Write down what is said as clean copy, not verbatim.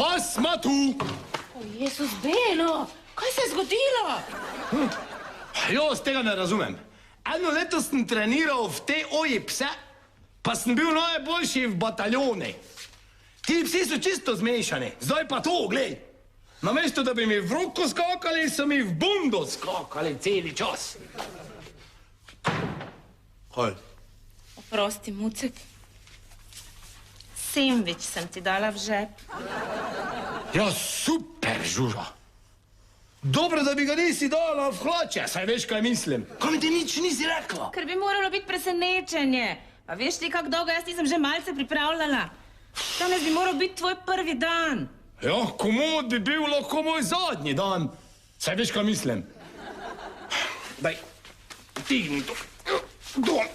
Pa smo tu. O, Jezus, Beno, kaj se je zgodilo? Jaz tega ne razumem. Eno leto sem treniral v te oji pse, pa sem bil najboljši v bataljoni. Ti psi so čisto zmešani. Zdaj pa to, glej. Namesto, da bi mi v roko skakali, so mi v bundo skakali celi čas. Kaj? Oprosti, Mucek. Sendvič sem ti dala v žep. Ja, super, Žuža. Dobro, da bi ga nisi dala v hlače, saj veš, kaj mislim. Kaj mi ti nič nisi rekla? Ker bi moralo biti presenečenje. Pa veš ti, kako dolgo jaz nisem že malce pripravljala. Danes bi moral biti tvoj prvi dan. Ja, komod bi bil lahko moj zadnji dan. Saj veš, kaj mislim. Daj, digni to. Dol.